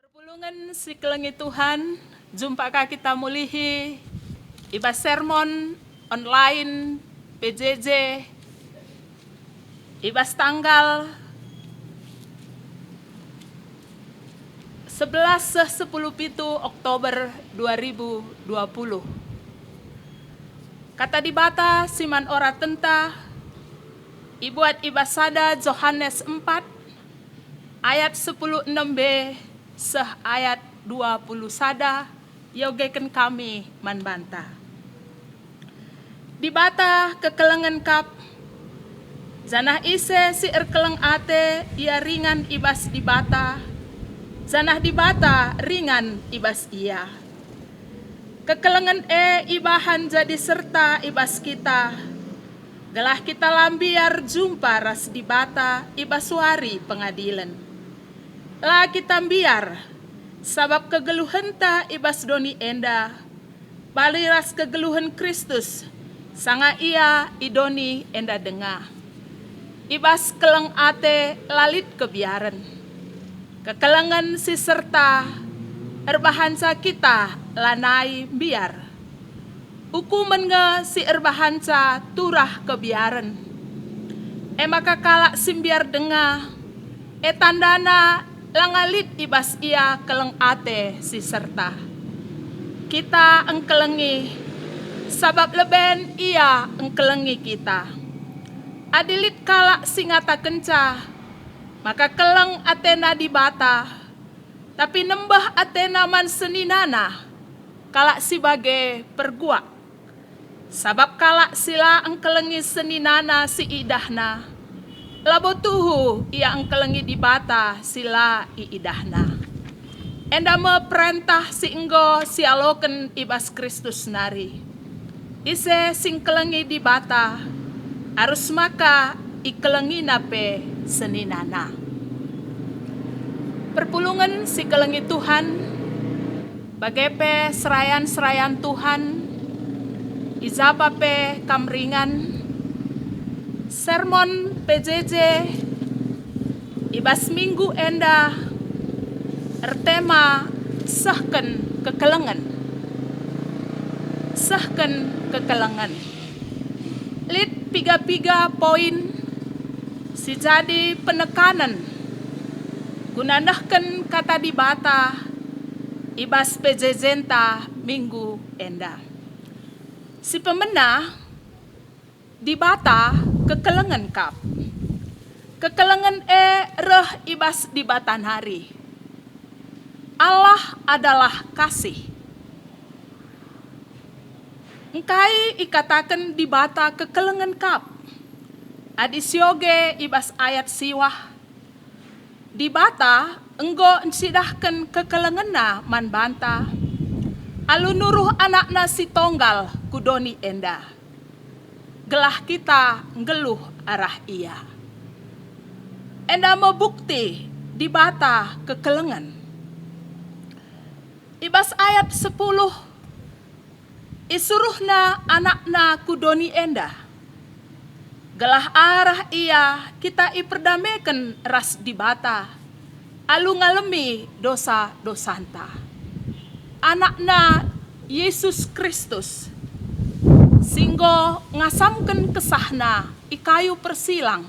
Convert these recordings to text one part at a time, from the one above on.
Perpulungan si kelengi Tuhan, jumpa kita mulihi iba sermon online PJJ ibas tanggal 11 Oktober 2020. Kata di bata siman ora tenta ibuat ibasada Yohanes 4 ayat 16b seh ayat 20 sada yogeken kami manbanta. Di bata kekelengan kap zanah ise si erkeleng ate ia ringan ibas di bata, zanah di bata ringan ibas ia. Kekelengan ibahan jadi serta ibas kita, gelah kita lambiar jumpa ras di bata ibas wari pengadilan. La kita biar, sabab kegeluhenta ibas doni enda, baliras kegeluhan Kristus, sanga ia idoni enda denga. Ibas keleng ate lalit kebiaran, kekelengan si serta, erbahansa kita lanai biar. Hukuman nge si erbahansa turah kebiaran. Maka kalak simbiar denga, tandana langalit ibas ia keleng ate si serta. Kita engkelengi, sabab leben ia engkelengi kita. Adilit kalak singata kenca, maka keleng atena di bata, tapi nembah atena man seninana, kalak sebagai perguak. Sabab kalak sila engkelengi seninana si idahna, labo tuhu ia engkelengi di bata sila iidahna. Enda me perintah si enggo si aloken ibas Kristus nari. Ise sing kelengi di bata, harus maka ikelengi nape seninana. Perpulungan si kelengi Tuhan, bagepe serayan Tuhan, izapape kamringan, sermon PJJ ibas minggu enda ertema sahken kekelengan. Sahken kekelengan. Lit piga poin si jadi penekanan gunanahken kata di bata ibas PJJ minggu enda. Si pemenah di bata kekelengan kap. Kekelengan reh ibas di batan hari. Allah adalah kasih. Engkai ikatakan di bata kekelengan kap. Adisyoge ibas ayat siwah. Di bata enggo ensidahkan kekelengena man banta. Alu nuruh anakna si tonggal kudoni enda. Gelah kita ngeluh arah ia. Enda mau bukti di bata kekelengan. Ibas ayat 10. Isuruhna anakna kudoni enda. Gelah arah ia kita iperdamaikan ras di bata. Alu ngalemi dosa-dosanta. Anakna Yesus Kristus singgo ngasamken kesahna ikayu persilang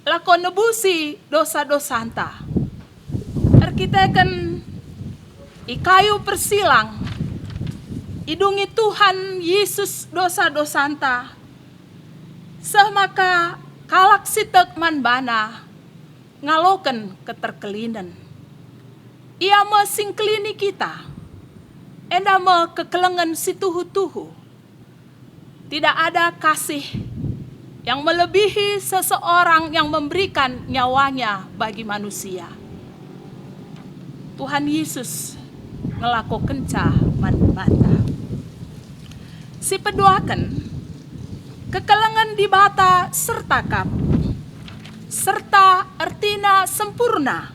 lakon nebusi dosa-dosanta erkiteken ikayu persilang idungi Tuhan Yesus dosa-dosanta semaka kalak sitek manbana ngaloken keterkelinan ia mesingklini kita enda me kekelengan si tuhu-tuhu. Tidak ada kasih yang melebihi seseorang yang memberikan nyawanya bagi manusia. Tuhan Yesus ngelakukan manbata. Si peduakan kekelengan di bata serta kap. Serta artina sempurna.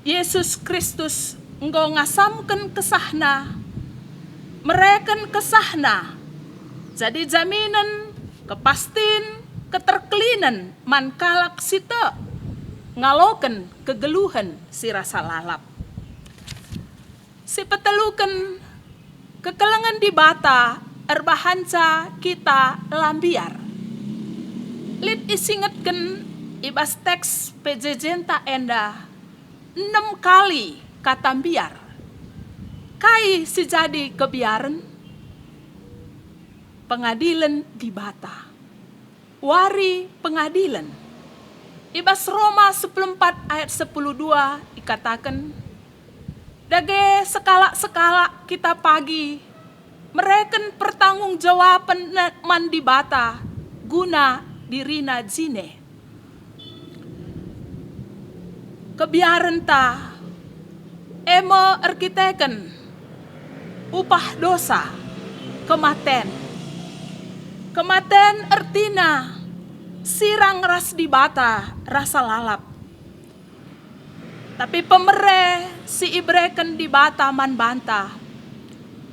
Yesus Kristus enggo ngasamken kesahna, mereken kesahna, jadi jaminan, kepastin, keterkelinan man kalak sita ngaloken kegeluhan si rasa lalap. Si peteluken kekelengan di bata erbahanca kita lambiar. Lid isingetken ibas teks pejejenta enda 6 kali kata biar. Kai si jadi kebiaran pengadilan di bata. Wari pengadilan. Ibas Roma 14 ayat 12 dikatakan, dage sekala-sekala kita pagi, mereken pertanggungjawaban man di bata, guna dirina jine. Kebiaran ta, emo arkiteken, upah dosa, kematen. Kematen artina, sirang ras di bata, rasa lalap. Tapi pemere si ibreken di bata man banta.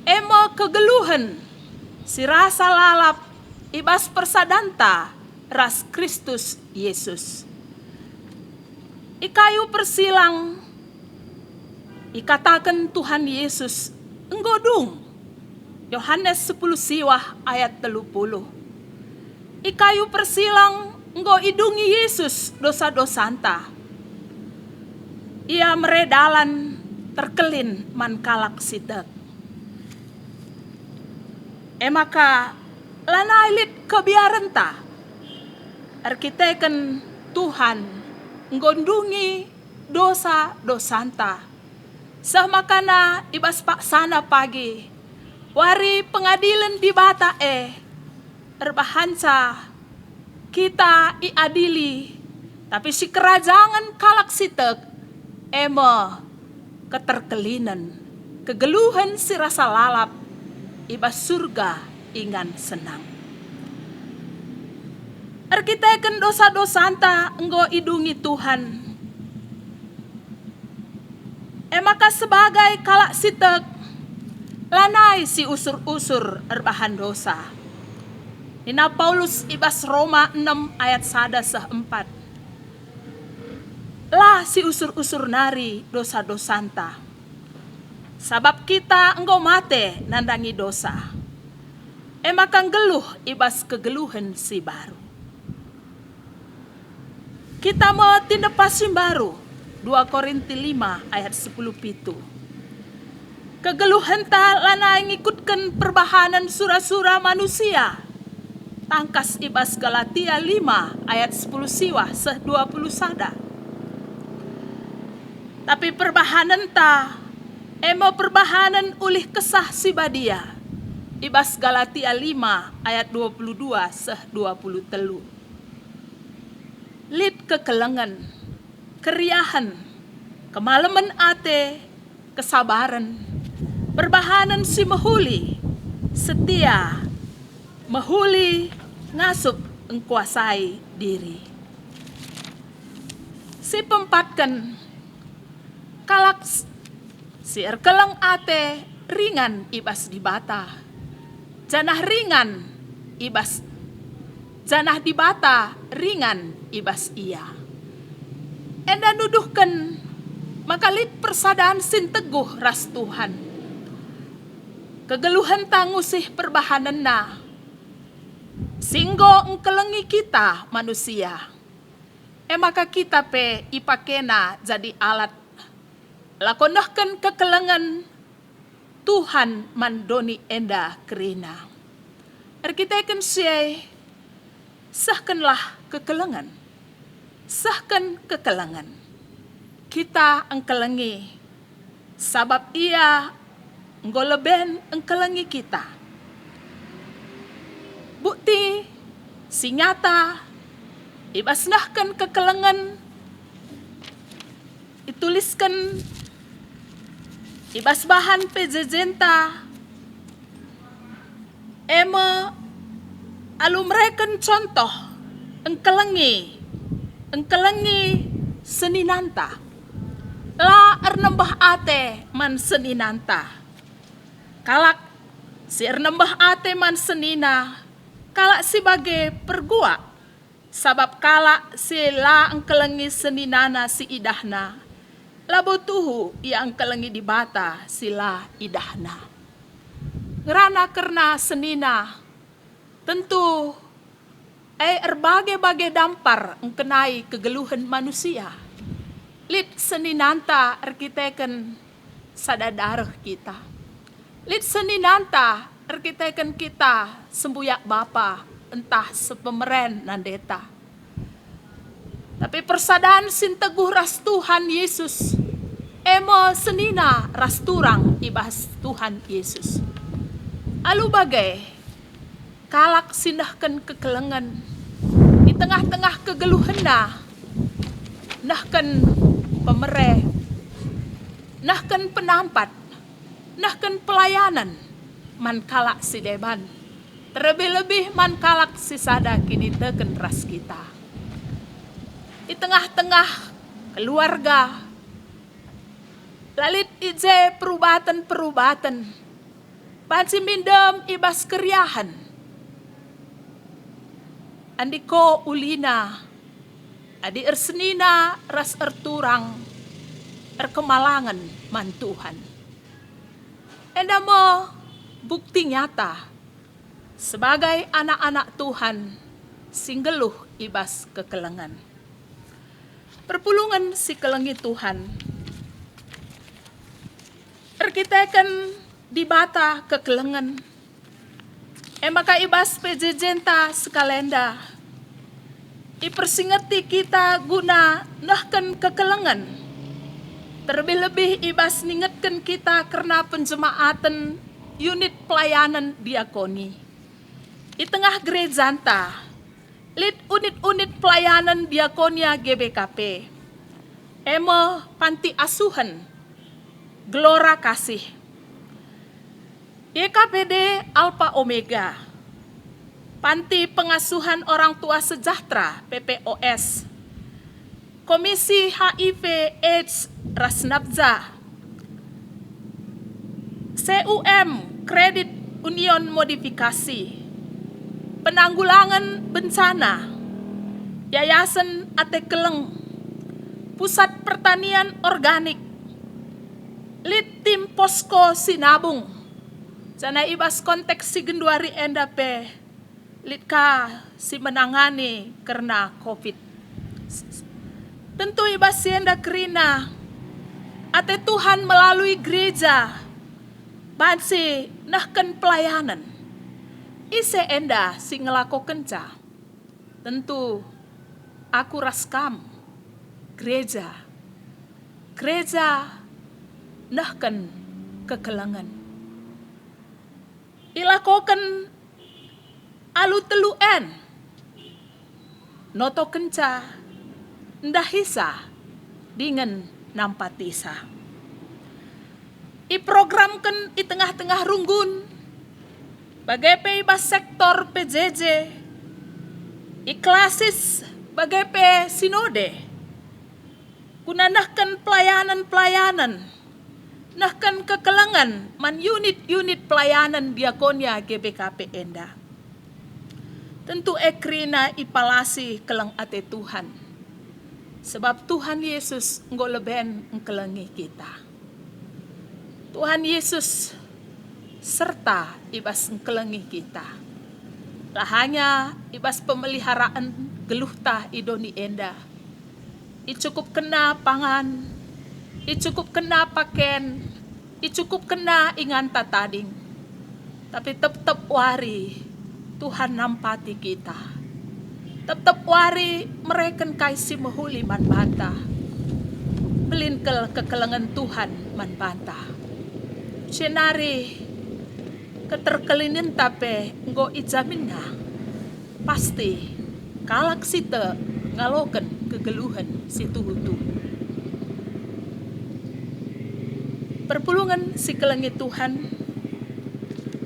Emo kegeluhan si rasa lalap ibas persadanta ras Kristus Yesus. Ikayu persilang ikatakan Tuhan Yesus enggodung. Yohanes 10 siwah ayat 30. Ikayu persilang enggo idungi Yesus dosa-dosanta. Ia meredalan terkelin man kalak sitek. Emaka lanailit kebiarenta. Arkiteken Tuhan nggondungi dosa-dosanta. Samakana ibas paksana pagi. Wari pengadilan di bata erbahanca kita iadili. Tapi si kerajaan kalak sitek emo keterkelinan, kegeluhan si rasa lalap, ibas surga ingan senang. Arkiteken dosa-dosanta enggo idungi Tuhan. Emaka sebagai kalak sitek, lanai si usur-usur erbahan dosa. Nina Paulus ibas Roma 6 ayat 1-4. Lah si usur-usur nari dosa-dosanta. Sabab kita engkau mate nandangi dosa. Emakang geluh ibas kegeluhan si baru. Kita mau tindapasin baru. 2 Korinti 5 ayat 10-7. Kegeluhan ta lanai ngikutkan perbahanan sura-sura manusia. Tangkas ibas Galatia 5 ayat 10 siwah 20 sada. Tapi perbahanan ta, emo perbahanan ulih kesah si badia. Ibas Galatia 5 ayat 22-23. Lid kekelengan, keriahan, kemalaman ate, kesabaran, perbahanan si mahuli, setia, mahuli, ngasup engkuasai diri. Si pempatkan, kalak si erkelang ate ringan ibas di bata. Janah ringan ibas, janah di bata ringan ibas ia. Enda nuduhkan makalit persadaan sin teguh ras Tuhan. Kegeluhan tangusih perbahanan na. Singgo engkelengi kita manusia. Maka kita pe ipakena jadi alat. Lakonahkan kekelengan Tuhan mandoni enda kerina. Arkiteken siya sahkanlah kekelengan. Sahkan kekelengan. Kita engkelengi. Sabab ia nggoleben engkelengi kita. Bukti si nyata ibasnahkan kekelengan. Ituliskan ibas bahan pejejenta. Emo alumreken contoh engkelengi seninanta. La ernembah ate man seninanta. Kalak si ernembah ate man senina, kalak sebagai pergua Sabab kala sila ang kelengi seninana si idahna, labo tuhu ia ang kelengi di bata sila idahna. Ngerana karena senina, tentu erbagai-bagai dampar ang kenai kegeluhan manusia. Lit seninanta arkiteken sadadarah kita. Lit seninanta arkiteken kita sembuyak bapa entah sepemeren nandeta. Tapi persadaan sin teguh ras Tuhan Yesus, emo senina ras turang ibas Tuhan Yesus. Alu bagai kalak sindahkan kekelengan di tengah-tengah kegeluhan nahkan pemere, nahkan penampat, nahkan pelayanan man kalak si deban. Terlebih-lebih man kalak si sada kini teken ras kita. Di tengah-tengah keluarga, lalit ije perubatan-perubatan, bansi mindem ibas keriahan. Andiko ulina, adi ersenina ras erturang, erkemalangan man Tuhan. Endamo bukti nyata, sebagai anak-anak Tuhan, singgeluh ibas kekelengan. Perpulungan si kelengi Tuhan, erkiteken di bata kekelengan, maka ibas pejejenta sekalenda, ipersingeti kita guna nahkan kekelengan, terlebih-lebih ibas ningetkan kita karena penjemaatan unit pelayanan diakoni. Di tengah gerejanta, lit unit-unit pelayanan diakonia GBKP, emo panti asuhan, Gelora Kasih, YKPD Alpha Omega, Panti Pengasuhan Orang Tua Sejahtera PPOS, Komisi HIV AIDS Rasnabza, CUM Kredit Union Modifikasi, Penanggulangan Bencana, Yayasan Ate Keleng, Pusat Pertanian Organik, Lit Tim Posko Sinabung, Jana ibas konteks si genduari endape, Lit ka si menangani karena COVID. Tentu ibas si enda kerina, ate Tuhan melalui gereja, bansi nahkan pelayanan. Ise enda si ngelako kenca, tentu aku raskam gereja nahkan kekelangan. Ilakokan alu teluen, noto kenca ndahisa dengan nampatisa. Iprogramkan di tengah-tengah runggun, bagai ibas sektor PJJ, iklasis bagai sinode, guna nahkan pelayanan-pelayanan, nahkan kekelangan man unit-unit pelayanan diakonia GBKP enda. Tentu ekrina ipalasi keleng ate Tuhan, sebab Tuhan Yesus ngoleben ngkelengi kita. Tuhan Yesus serta ibas ngkelengi kita. Lahanya ibas pemeliharaan geluhta idoni enda. Icukup kena pangan, icukup kena paken, icukup kena inganta tading. Tapi tetap wari Tuhan nampati kita. Tetap wari mereken kaisi mehuli man banta. Pelinkel kekelengan Tuhan man banta. Senari keterkelinin tape nggo ijaminna pasti kalak site ngaloken kegeluhan situ hutu. Perpulungan si kelengi Tuhan,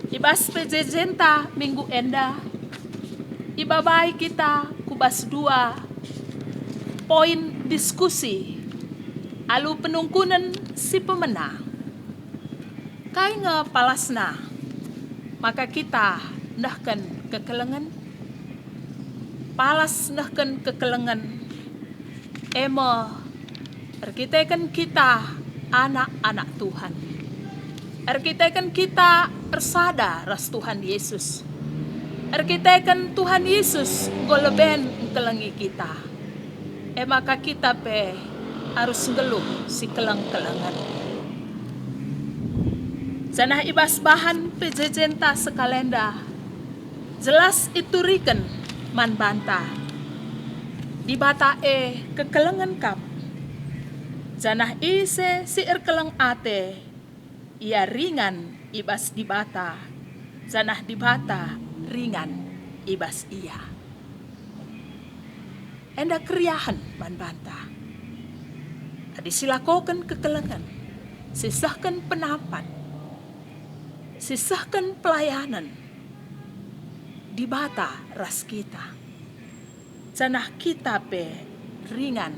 ibas pejejenta minggu enda, ibabai kita kubas 2 poin diskusi alu penungkunan si pemena. Kai palasna, maka kita ndahkan kekelengan. palas nahken kekelengan emo erkitekan kita anak-anak Tuhan. Erkitekan kita persada ras Tuhan Yesus. Erkitekan Tuhan Yesus goleben kelengi kita. Maka kita harus ngeluh si kelang-kelangan. Zanah ibas bahan pejejenta sekalenda. Jelas itu riken man banta. Di bata kekelengan kap. Zanah ise si erkeleng ate. Ia ringan ibas di bata. Zanah di bata ringan ibas ia. Enda kriahan man banta. Adi silakokan kekelengan. Sisahkan penapat. Sisahkan pelayanan. Di bata ras kita. Zanah kita ringan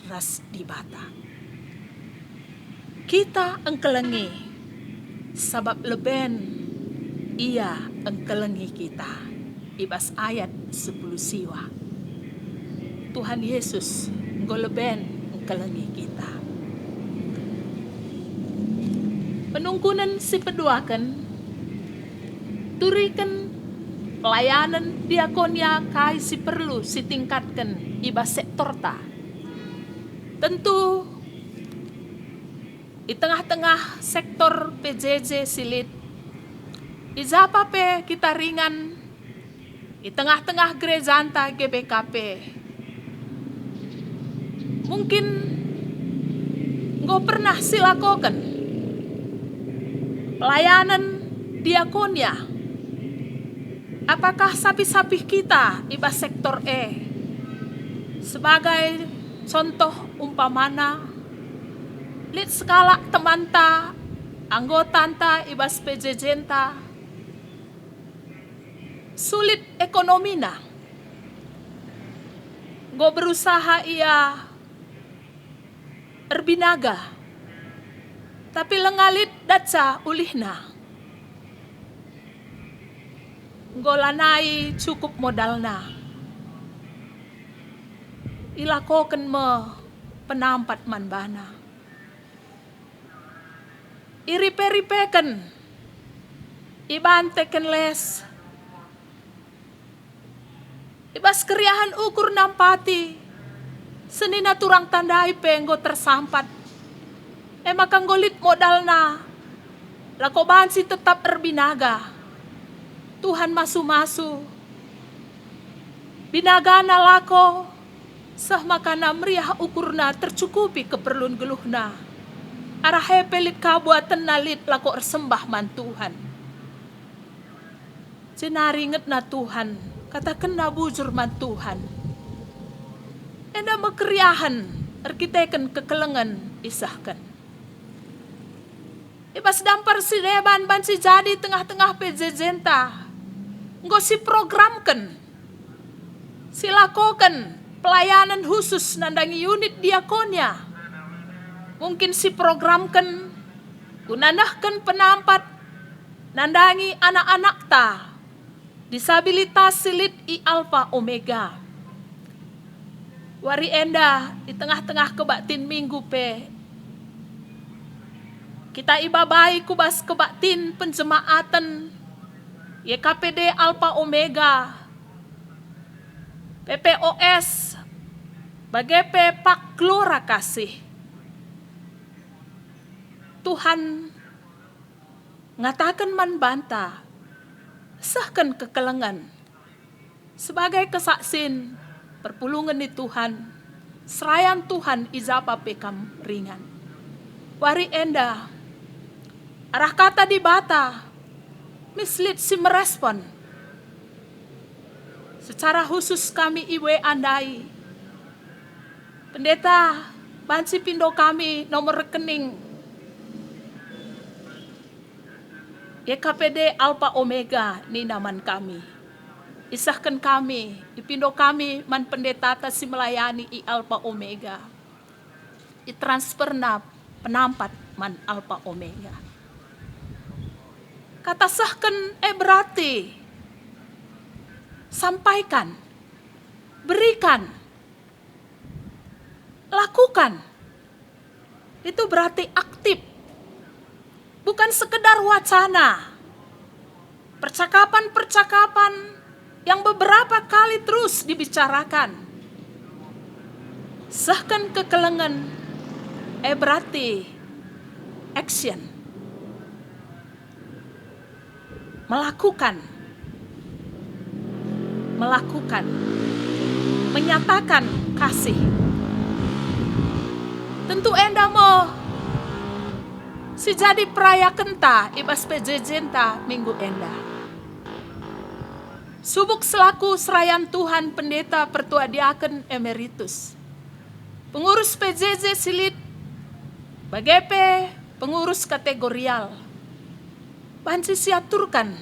ras di bata. Kita engkelengi sabab leben ia engkelengi kita. Ibas ayat 10 siwa. Tuhan Yesus goleben engkelengi kita. Penungkunan si peduakan turikan pelayanan diakonia kai si perlu si tingkatkan ibas sektor ta. Tentu di tengah-tengah sektor PJJ silit izapa kita ringan di tengah-tengah gerejanta GBKP. Mungkin nggak pernah silakokan pelayanan diakonia. Apakah sapi-sapi kita ibas sektor sebagai contoh umpamana lit skala temanta anggotanta ibas PJJ-ta sulit ekonomina. Go berusaha ia erbinaga tapi lengalit daca ulihna. Golanai cukup modalna. Ilakoken me penampat manbana. Iripe-ripeken. Ibanteken les. Ibas keriahan ukur nampati. Senina turang tandai penggo tersampat. Emakang golit modalna. Lakoban si tetap erbinaga. Tuhan masu-masu. Binagana lako. Sah makana meriah ukurna tercukupi keperluan geluhna. Arah hepelit kabuatan nalit lako ersembah man Tuhan. Jenaringet na Tuhan. Katakan na bujur man Tuhan. Enda mekeriahan. Erkiteken kekelengan isahkan. Ibas dampar si deban ban si jadi tengah-tengah PJJ-ta. Nggo si programkan. Silakokan pelayanan khusus nandangi unit diakonia. Mungkin si programkan gunanahkan penampat nandangi anak-anak ta. Disabilitas silit I alfa omega. Wari enda di tengah-tengah kebaktin minggu kita ibabai kubas kebaktin penjemaatan YKPD Alpha Omega PPOS Bagepe Pak Glora Kasih. Tuhan ngatakan man banta sahkan kekelengan sebagai kesaksin perpulungan di Tuhan serayan Tuhan izapa pekam ringan. Wari enda arah kata di bata mislit si merespon. Secara khusus kami iwe andai. Pendeta, bansi pindo kami nomor rekening. YKPD Alpha Omega ni naman kami. Isahkan kami, ipindo kami man pendeta si melayani I Alpha Omega. I-transfer na penampat man Alpha Omega. Kata sahkan berarti sampaikan berikan, lakukan. Itu berarti aktif, bukan sekedar wacana. Percakapan-percakapan yang beberapa kali terus dibicarakan. Sahkan kekelengan, berarti action. Melakukan, menyatakan kasih. Tentu enda mau si jadi peraya kenta ibas pejejenta minggu enda. Subuk selaku serayan Tuhan Pendeta Pertua Diaken Emeritus, pengurus PJJ Silit, BGP, pengurus kategorial, banci siaturkan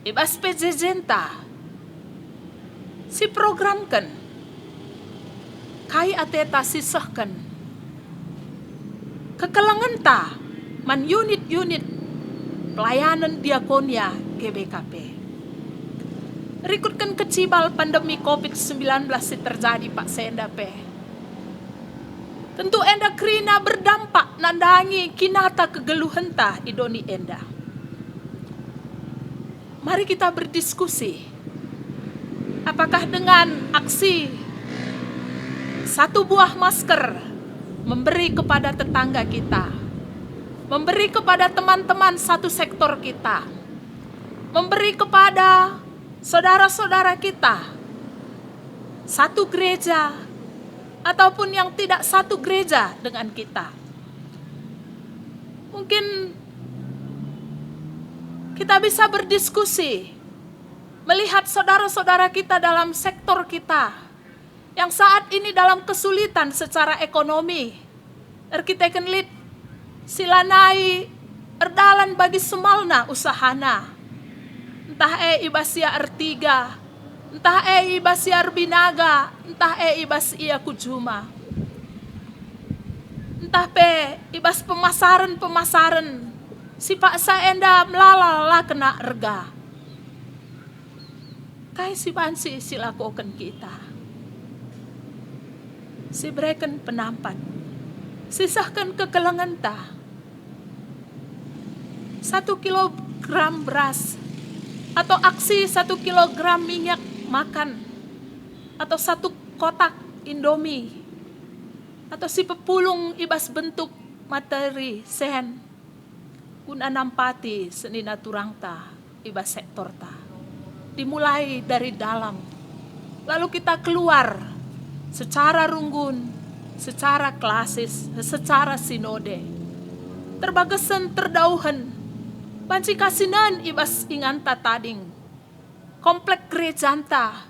ibas pejejenta, si programkan, kai ateta sisahkan, kekelangan ta man unit-unit pelayanan diakonia GBKP. Rikutkan kecibal pandemi COVID-19 si terjadi Pak Sendape. Tentu enda krina berdampak nandangi kinata kegeluhan ta idoni enda. Mari kita berdiskusi. Apakah dengan aksi satu buah masker memberi kepada tetangga kita, memberi kepada teman-teman satu sektor kita, memberi kepada saudara-saudara kita, satu gereja, ataupun yang tidak satu gereja dengan kita. Mungkin kita bisa berdiskusi, melihat saudara-saudara kita dalam sektor kita, yang saat ini dalam kesulitan secara ekonomi. Erkiteken lit, silanai, erdalan bagi semalna usahana. Entah ibasia ertiga, entah ibasia erbinaga, entah ibasia kujuma. Entah ibas pemasaran, si Pak Saenda melalala kena erga. Kai si bansi silakokan kita. Si berikan penampat, sisahkan kekelangan ta. 1 kilogram beras, atau aksi 1 kilogram minyak makan, atau 1 kotak Indomie, atau si pepulung ibas bentuk materi sen, kun anampati senina turangta ibas sektor ta. Dimulai dari dalam, lalu kita keluar secara runggun, secara klasis, secara sinode. Terbagasan terdauhan, banci kasinan ibas inganta tading, komplek gerejanta,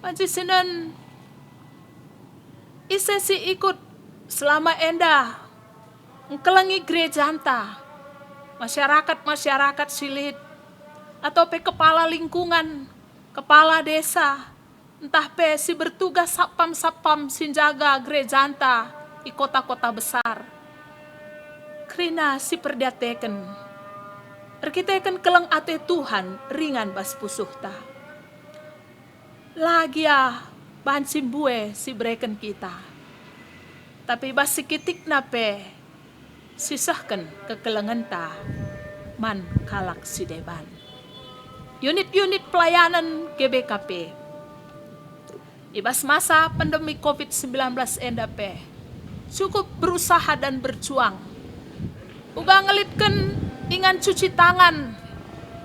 banci sinan isesi ikut selama enda ngkelengi gerejanta, masyarakat silit, atau kepala lingkungan, kepala desa, entah si bertugas sapam sinjaga gerejanta di kota-kota besar. Krina si perdiateken, erkiteken keleng ate Tuhan ringan bas pusuhta. Lagia bahan simbue si breken kita. Tapi bas sikitik nape sisahkan kekelengan ta man kalak si deban. Unit-unit pelayanan GBKP. Ibas masa pandemi COVID-19 endape cukup berusaha dan berjuang. Uga ngelitken ingan cuci tangan,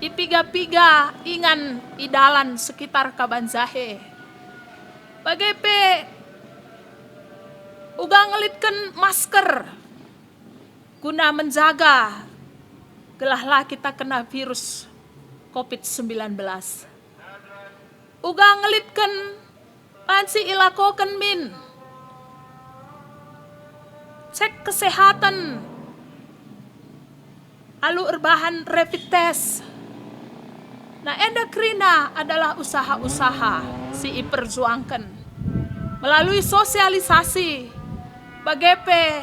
ipiga-piga ingan idalan sekitar Kabanjahe. Bagepe uga ngelitken masker guna menjaga gelahlah kita kena virus COVID-19. Uga ngelitken pansi ilakoken min cek kesehatan, alu erbahan rapid test. Nah, endokrina adalah usaha-usaha si iperjuangkan melalui sosialisasi bagepe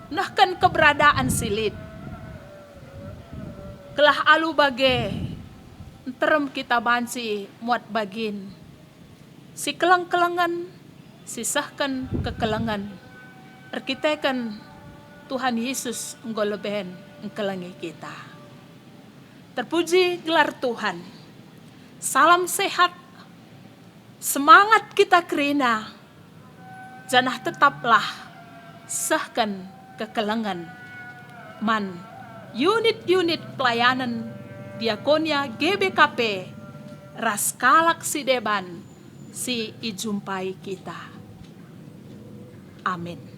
nahkan keberadaan silit. Kelah alu bage terem kita banci muat bagin si kelang-kelangan, si sahkan kekelangan, erkitekan Tuhan Yesus enggoleben engkelangi kita. Terpuji gelar Tuhan. Salam sehat, semangat kita kerina, janah tetaplah sahkan kekelangan. Man, unit-unit pelayanan Diakonia GBKP Raskalak si Deban si ijumpai kita. Amin.